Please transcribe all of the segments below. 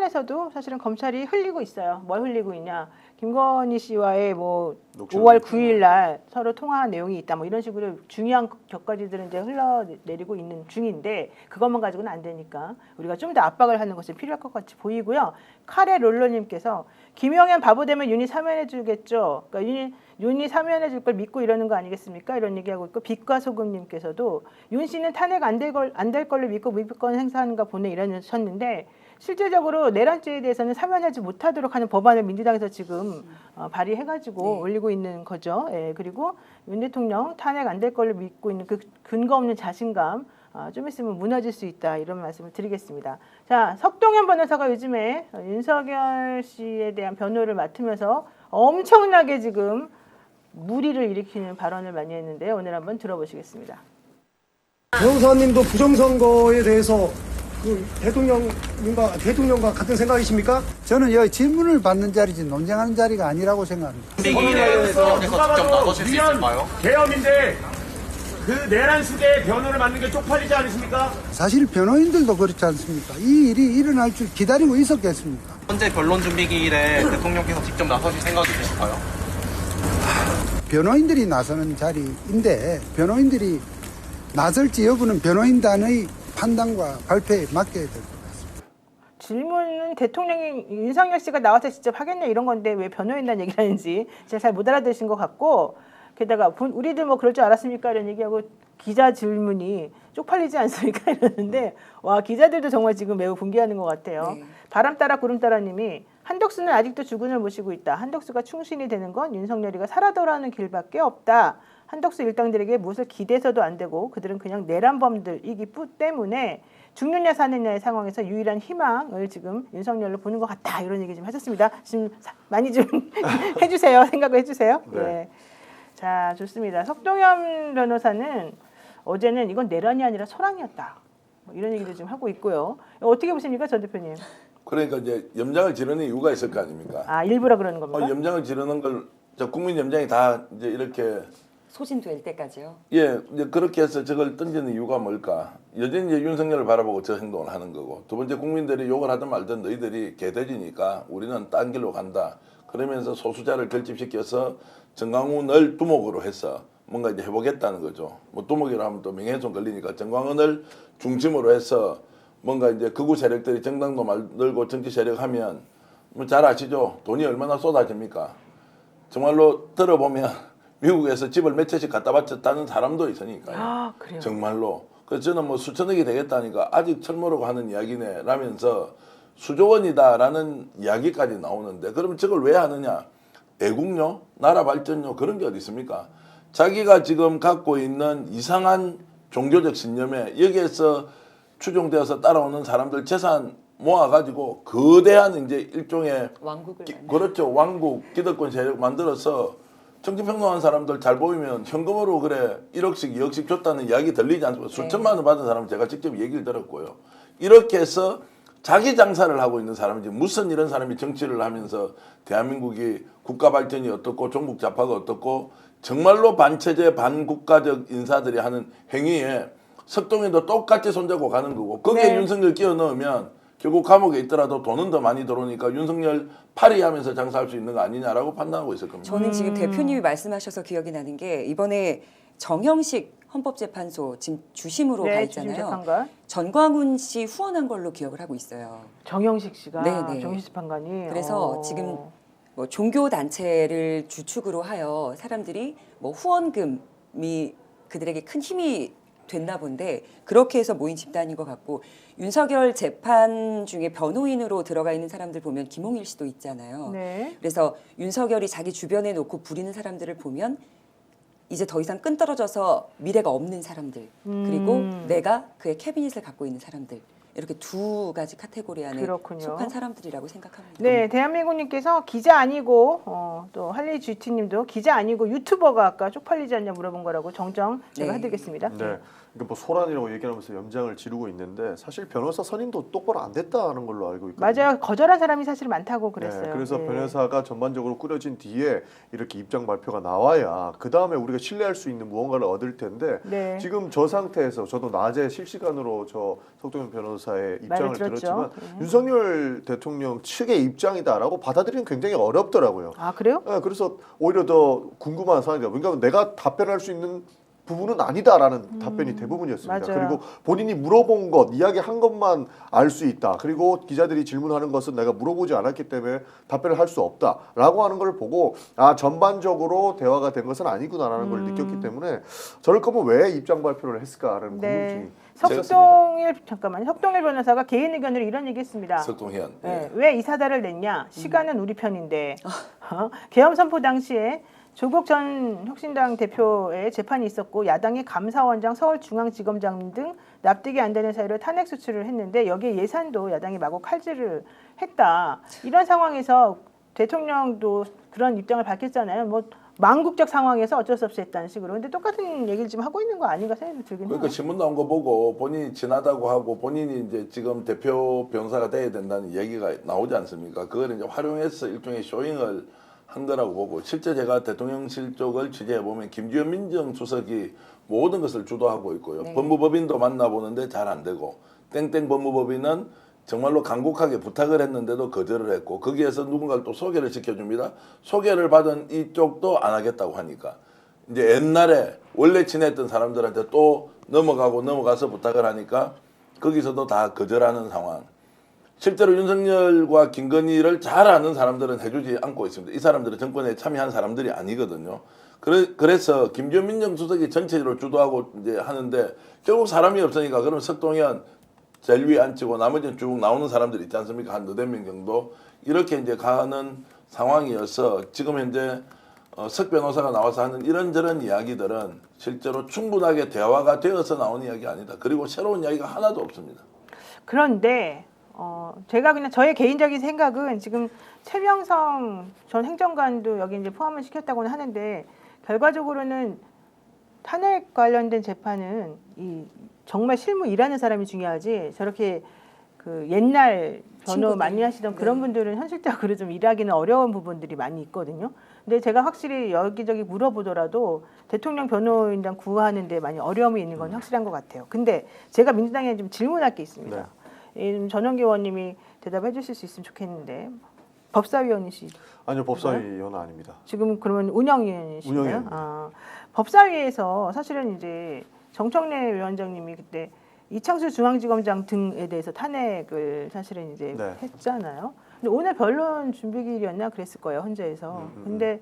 차원에서도 사실은 검찰이 흘리고 있어요. 뭘 흘리고 있냐? 김건희 씨와의 뭐 5월 9일 날 서로 통화한 내용이 있다. 뭐 이런 식으로 중요한 격가지들은 이제 흘러내리고 있는 중인데 그것만 가지고는 안 되니까 우리가 좀 더 압박을 하는 것이 필요할 것 같이 보이고요. 카레 롤러님께서 김용현 바보 되면 윤희 사면해 주겠죠. 그러니까 윤희 사면해 줄 걸 믿고 이러는 거 아니겠습니까? 이런 얘기하고 있고 빛과 소금님께서도 윤 씨는 탄핵 안 될 걸로 믿고 무비권 행사하는가 보네 이러셨는데 실제적으로 내란죄에 대해서는 사면하지 못하도록 하는 법안을 민주당에서 지금 발의해가지고 올리고 있는 거죠. 예, 그리고 윤 대통령 탄핵 안 될 걸로 믿고 있는 그 근거 없는 자신감 좀 있으면 무너질 수 있다 이런 말씀을 드리겠습니다. 자, 석동현 변호사가 요즘에 윤석열 씨에 대한 변호를 맡으면서 엄청나게 지금 무리를 일으키는 발언을 많이 했는데 오늘 한번 들어보시겠습니다. 변호사님도 부정선거에 대해서 그 대통령과 같은 생각이십니까? 저는 여기 질문을 받는 자리지 논쟁하는 자리가 아니라고 생각합니다. 선거에서 직접 나서실 수 있을까요? 계엄인데 그 내란 수계의 변호를 맡는 게 쪽팔리지 않으십니까? 사실 변호인들도 그렇지 않습니까? 이 일이 일어날 줄 기다리고 있었겠습니까? 현재 변론 준비 기일에 대통령께서 직접 나서실 생각이 있으실까요? 변호인들이 나서는 자리인데 변호인들이 나설지 여부는 변호인단의 판단과 발표에 맡겨야 될 것 같습니다. 질문은 대통령이 윤석열 씨가 나와서 직접 하겠냐 이런 건데 왜 변호인단 얘기를 하는지 제가 잘 못 알아들으신 것 같고 게다가 우리들 뭐 그럴 줄 알았습니까 이런 얘기하고 기자 질문이 쪽팔리지 않습니까 이러는데 와 기자들도 정말 지금 매우 분개하는 것 같아요. 네. 바람 따라 구름 따라님이 한덕수는 아직도 주군을 모시고 있다. 한덕수가 충신이 되는 건 윤석열이가 살아 돌아오는 길밖에 없다. 한덕수 일당들에게 무엇을 기대서도 안 되고 그들은 그냥 내란범들이기 때문에 죽느냐 사느냐의 상황에서 유일한 희망을 지금 윤석열로 보는 것 같다. 이런 얘기 좀 하셨습니다. 지금 많이 좀 해주세요. 생각을 해주세요. 네. 예. 자, 좋습니다. 석동현 변호사는 어제는 이건 내란이 아니라 소란이었다. 뭐 이런 얘기를 좀 하고 있고요. 어떻게 보십니까, 전 대표님? 그러니까 이제 염장을 지르는 이유가 있을 거 아닙니까? 아, 일부러 그러는 겁니까? 염장을 지르는 걸 국민 염장이 다 이제 이렇게 소진될 때까지요. 예, 이제 그렇게 해서 저걸 던지는 이유가 뭘까? 여전히 이제 윤석열을 바라보고 저 행동을 하는 거고 두 번째 국민들이 욕을 하든 말든 너희들이 개돼지니까 우리는 딴 길로 간다. 그러면서 소수자를 결집시켜서 정광훈을 두목으로 해서 뭔가 이제 해보겠다는 거죠. 뭐 두목이라 하면 또 명예훼손 걸리니까 정광훈을 중심으로 해서 뭔가 이제 극우 세력들이 정당도 만들고 정치 세력하면 뭐 잘 아시죠? 돈이 얼마나 쏟아집니까? 정말로 들어보면 미국에서 집을 몇 채씩 갖다 바쳤다는 사람도 있으니까요. 아, 그래요? 정말로. 그래서 저는 뭐 수천억이 되겠다니까 아직 철모르고 하는 이야기네 라면서 수조 원이다라는 이야기까지 나오는데 그러면 저걸 왜 하느냐? 애국료, 나라 발전료 그런 게 어디 있습니까? 자기가 지금 갖고 있는 이상한 종교적 신념에 여기에서 추종되어서 따라오는 사람들 재산 모아가지고 거대한 이제 일종의 왕국을 그렇죠. 왕국, 기득권 세력 만들어서 정치평론하는 사람들 잘 보이면 현금으로 그래 1억씩 2억씩 줬다는 이야기 들리지 않습니까? 수천만 원 받은 사람은 제가 직접 얘기를 들었고요. 이렇게 해서 자기 장사를 하고 있는 사람이지 무슨 이런 사람이 정치를 하면서 대한민국이 국가 발전이 어떻고 종북 좌파가 어떻고 정말로 반체제 반국가적 인사들이 하는 행위에 석동현도 똑같이 손잡고 가는 거고 거기에 윤석열 끼워 넣으면 결국 감옥에 있더라도 돈은 더 많이 들어오니까 윤석열 파리하면서 장사할 수 있는 거 아니냐라고 판단하고 있을 겁니다. 저는 지금 대표님이 말씀하셔서 기억이 나는 게 이번에 정형식 헌법재판소 지금 주심으로 가 있잖아요. 주심재판관. 전광훈 씨 후원한 걸로 기억을 하고 있어요. 정영식 씨가 네네. 정영식 재판관이 그래서 지금 뭐 종교 단체를 주축으로 하여 사람들이 뭐 후원금이 그들에게 큰 힘이 됐나 본데 그렇게 해서 모인 집단인 것 같고 윤석열 재판 중에 변호인으로 들어가 있는 사람들 보면 김홍일 씨도 있잖아요. 네. 그래서 윤석열이 자기 주변에 놓고 부리는 사람들을 보면 이제 더 이상 끈떨어져서 미래가 없는 사람들 그리고 내가 그의 캐비닛을 갖고 있는 사람들 이렇게 두 가지 카테고리 안에 그렇군요. 속한 사람들이라고 생각합니다. 네, 대한민국님께서 기자 아니고 또 할리 GT님도 기자 아니고 유튜버가 아까 쪽팔리지 않냐 물어본 거라고 정정 제가 네. 해드리겠습니다. 네. 이거 뭐 소란이라고 얘기하면서 연장을 지르고 있는데 사실 변호사 선임도 똑바로 안 됐다는 걸로 알고 있거든요. 맞아요. 거절한 사람이 사실 많다고 그랬어요. 네, 그래서 예. 변호사가 전반적으로 꾸려진 뒤에 이렇게 입장 발표가 나와야 그 다음에 우리가 신뢰할 수 있는 무언가를 얻을 텐데 네. 지금 저 상태에서 저도 낮에 실시간으로 저 석동현 변호사의 입장을 말을 들었죠. 들었지만 네. 윤석열 대통령 측의 입장이다라고 받아들이는 굉장히 어렵더라고요. 아 그래요? 네, 그래서 오히려 더 궁금한 상황이다. 그러니까 내가 답변할 수 있는 부분은 아니다라는 답변이 대부분이었습니다. 맞아요. 그리고 본인이 물어본 것, 이야기한 것만 알 수 있다. 그리고 기자들이 질문하는 것은 내가 물어보지 않았기 때문에 답변을 할 수 없다라고 하는 걸 보고 아 전반적으로 대화가 된 것은 아니구나라는 걸 느꼈기 때문에 저럴 거면 왜 입장 발표를 했을까라는 네. 궁금증이 석동일 변호사가 개인 의견으로 이런 얘기했습니다. 석동현. 네. 왜 이 사달을 냈냐? 시간은 우리 편인데. 계엄 선포 당시에 조국 전 혁신당 대표의 재판이 있었고 야당의 감사원장, 서울중앙지검장 등 납득이 안 되는 사유로 탄핵 소추를 했는데 여기에 예산도 야당이 마구 칼질을 했다. 이런 상황에서 대통령도 그런 입장을 밝혔잖아요. 뭐 망국적 상황에서 어쩔 수 없이 했다는 식으로. 근데 똑같은 얘기를 지금 하고 있는 거 아닌가 생각이 들긴 해요. 그러니까 신문 나온 거 보고 본인이 지나다고 하고 본인이 이제 지금 대표 변호사가 돼야 된다는 얘기가 나오지 않습니까? 그걸 이제 활용해서 일종의 쇼잉을 한 거라고 보고 실제 제가 대통령실 쪽을 취재해 보면 김주현 민정수석이 모든 것을 주도하고 있고요. 네. 법무법인도 만나보는데 잘 안 되고 땡땡 법무법인은 정말로 간곡하게 부탁을 했는데도 거절을 했고 거기에서 누군가를 또 소개를 시켜줍니다. 소개를 받은 이쪽도 안 하겠다고 하니까 이제 옛날에 원래 지냈던 사람들한테 또 넘어가서 부탁을 하니까 거기서도 다 거절하는 상황. 실제로 윤석열과 김건희를 잘 아는 사람들은 해주지 않고 있습니다. 이 사람들은 정권에 참여한 사람들이 아니거든요. 그래서 김주현 민정수석이 전체적으로 주도하고 이제 하는데 결국 사람이 없으니까 그러면 석동현 제일 위에 앉히고 나머지는 쭉 나오는 사람들 있지 않습니까? 한 4명 정도 이렇게 이제 가는 상황이어서 지금 현재 석 변호사가 나와서 하는 이런저런 이야기들은 실제로 충분하게 대화가 되어서 나온 이야기 아니다. 그리고 새로운 이야기가 하나도 없습니다. 그런데 제가 그냥 저의 개인적인 생각은 지금 최명성 전 행정관도 여기 이제 포함을 시켰다고는 하는데 결과적으로는 탄핵 관련된 재판은 이 정말 실무 일하는 사람이 중요하지 저렇게 그 옛날 변호 친구들. 많이 하시던 그런 네. 분들은 현실적으로 좀 일하기는 어려운 부분들이 많이 있거든요. 근데 제가 확실히 여기저기 물어보더라도 대통령 변호인단 구하는데 많이 어려움이 있는 건 확실한 것 같아요. 근데 제가 민주당에 좀 질문할 게 있습니다. 네. 전영기 의원님이 대답해 주실 수 있으면 좋겠는데 법사위원이시 아니요 법사위원 아닙니다. 지금 그러면 운영위원이신가요? 운영위원입니다. 법사위에서 사실은 이제 정청래 위원장님이 그때 이창수 중앙지검장 등에 대해서 탄핵을 사실은 이제 네. 했잖아요. 근데 오늘 변론 준비기일이었나 그랬을 거예요 헌재에서. 근데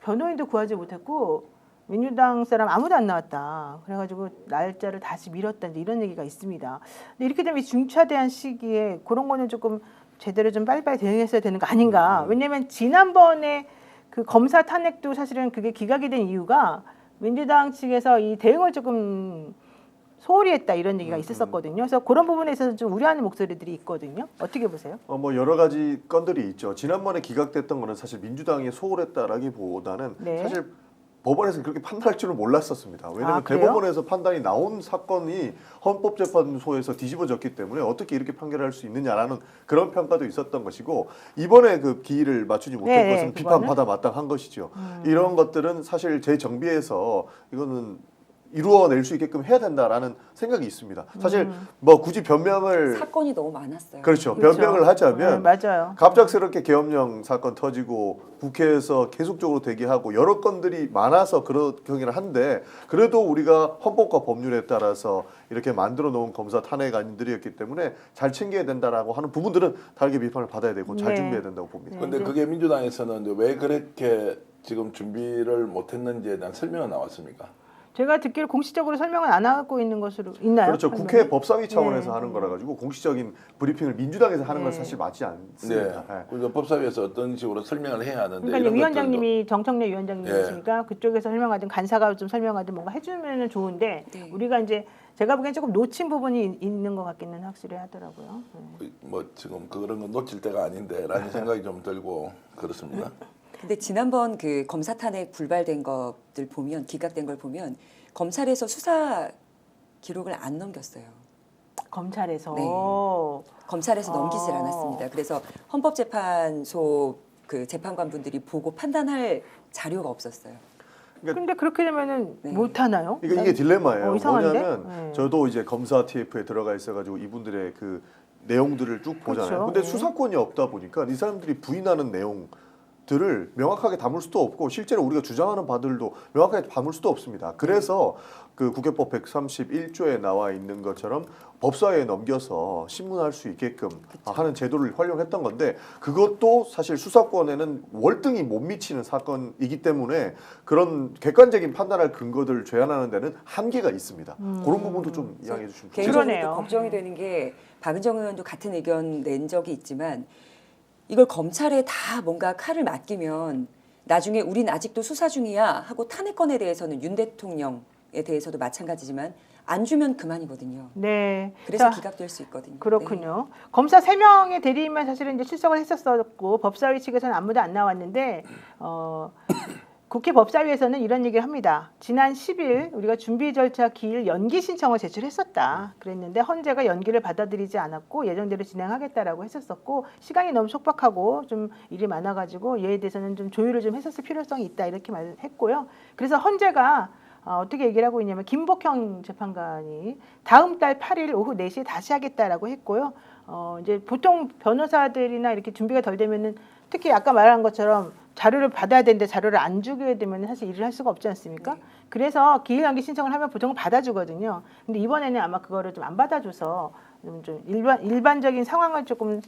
변호인도 구하지 못했고 민주당 사람 아무도 안 나왔다. 그래가지고 날짜를 다시 미뤘다 이제 이런 얘기가 있습니다. 근데 이렇게 되면 중차대한 시기에 그런 거는 조금 제대로 좀 빨리빨리 대응했어야 되는 거 아닌가. 왜냐하면 지난번에 그 검사 탄핵도 사실은 그게 기각이 된 이유가 민주당 측에서 이 대응을 조금 소홀히 했다 이런 얘기가 있었거든요. 그래서 그런 부분에 있어서 좀 우려하는 목소리들이 있거든요. 어떻게 보세요? 뭐 여러 가지 건들이 있죠. 지난번에 기각됐던 거는 사실 민주당이 소홀했다라기보다는 네. 사실 법원에서 그렇게 판단할 줄은 몰랐었습니다. 왜냐하면 아, 그래요? 대법원에서 판단이 나온 사건이 헌법재판소에서 뒤집어졌기 때문에 어떻게 이렇게 판결할 수 있느냐라는 그런 평가도 있었던 것이고 이번에 그 기일을 맞추지 못한 네, 것은 그거는? 비판받아 마땅한 것이죠. 이런 것들은 사실 재정비해서 이거는 이루어낼 수 있게끔 해야 된다라는 생각이 있습니다. 사실 뭐 굳이 변명을 사건이 너무 많았어요. 그렇죠. 그렇죠. 변명을 하자면 네, 맞아요. 갑작스럽게 계엄령 사건 터지고 국회에서 계속적으로 대기하고 여러 건들이 많아서 그렇긴 한데 그래도 우리가 헌법과 법률에 따라서 이렇게 만들어 놓은 검사 탄핵안들이었기 때문에 잘 챙겨야 된다라고 하는 부분들은 다르게 비판을 받아야 되고 잘 네. 준비해야 된다고 봅니다. 네. 근데 그게 민주당에서는 왜 그렇게 지금 준비를 못했는지에 대한 설명은 나왔습니까? 제가 듣기로 공식적으로 설명은 안 하고 있는 것으로 있나요? 그렇죠. 설명은? 국회 법사위 차원에서 네. 하는 거라 가지고 공식적인 브리핑을 민주당에서 하는 건 네. 사실 맞지 네. 않습니다. 네. 그래서 법사위에서 어떤 식으로 설명을 해야 하는데 그러니까 이런 위원장님이 정청래 위원장님이시니까 그쪽에서 설명하든 간사가 좀 설명하든 뭔가 해주면 좋은데 네. 우리가 이제 제가 보기엔 조금 놓친 부분이 있는 것 같기는 확실히 하더라고요. 네. 것들도 뭐 지금 그런 건 놓칠 때가 아닌데라는 생각이 좀 들고 그렇습니다. 근데 지난번 그 검사 탄핵 불발된 것들 보면 기각된 걸 보면 검찰에서 수사 기록을 안 넘겼어요. 검찰에서. 네. 검찰에서 넘기질 않았습니다. 그래서 헌법재판소 그 재판관분들이 보고 판단할 자료가 없었어요. 근데 그렇게 되면은 네. 못 하나요? 이게 딜레마예요. 이상한데? 뭐냐면 네. 저도 이제 검사 TF에 들어가 있어가지고 이분들의 그 내용들을 쭉 보잖아요. 그렇죠. 근데 네. 수사권이 없다 보니까 이 사람들이 부인하는 내용들을 명확하게 담을 수도 없고 실제로 우리가 주장하는 바들도 명확하게 담을 수도 없습니다. 그래서 그 국회법 131조에 나와 있는 것처럼 법사위에 넘겨서 신문할 수 있게끔 하는 제도를 활용했던 건데 그것도 사실 수사권에는 월등히 못 미치는 사건이기 때문에 그런 객관적인 판단할 근거들을 제한하는 데는 한계가 있습니다. 그런 부분도 좀 이야기해 주시면 좋겠습니다. 개인적으로 그러네요. 걱정이 되는 게 박은정 의원도 같은 의견 낸 적이 있지만 이걸 검찰에 다 뭔가 칼을 맡기면 나중에 우린 아직도 수사 중이야 하고 탄핵건에 대해서는 윤 대통령에 대해서도 마찬가지지만 안 주면 그만이거든요. 네. 그래서 자, 기각될 수 있거든요. 그렇군요. 검사 3명의 대리인만 사실은 이제 출석을 했었고 법사위 측에서는 아무도 안 나왔는데 국회 법사위에서는 이런 얘기를 합니다. 지난 10일 우리가 준비 절차 기일 연기 신청을 제출했었다. 그랬는데 헌재가 연기를 받아들이지 않았고 예정대로 진행하겠다라고 했었고 시간이 너무 촉박하고 좀 일이 많아가지고 이에 대해서는 좀 조율을 좀 했었을 필요성이 있다 이렇게 말했고요. 그래서 헌재가 어떻게 얘기를 하고 있냐면 김복형 재판관이 다음 달 8일 오후 4시에 다시 하겠다라고 했고요. 이제 보통 변호사들이나 이렇게 준비가 덜 되면은 특히 아까 말한 것처럼 자료를 받아야 되는데 자료를 안 주게 되면 사실 일을 할 수가 없지 않습니까? 그래서 기일 연기 신청을 하면 보통 받아주거든요. 근데 이번에는 아마 그거를 좀 안 받아줘서 좀 일반적인 상황을 조금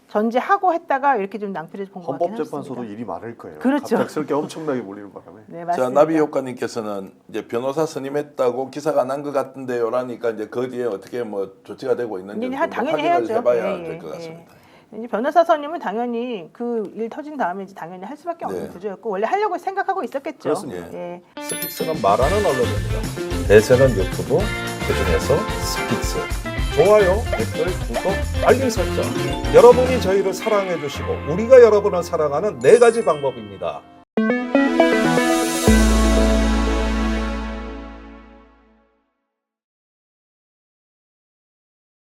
전제하고 했다가 이렇게 좀 낭패를 본 것 같긴 헌법재판소도 합니다. 일이 많을 거예요. 그렇죠. 갑작스럽게 엄청나게 몰리는 바람에. 네, 자, 맞습니다. 나비 효과님께서는 이제 변호사 선임했다고 기사가 난 것 같은데요라니까 이제 그 뒤에 어떻게 뭐 조치가 되고 있는지 이제 좀 당연히 확인을 해야죠. 해봐야 예, 될 것 예, 같습니다. 이제 변호사 선임은 당연히 그 일 터진 다음에 이제 당연히 할 수밖에 없는 네. 구조였고 원래 하려고 생각하고 있었겠죠. 그렇습니다. 예. 스픽스는 말하는 언론입니다. 대세는 유튜브, 그중에서 스픽스. 좋아요, 댓글, 구독, 알림 설정. 여러분이 저희를 사랑해 주시고 우리가 여러분을 사랑하는 4가지 방법입니다.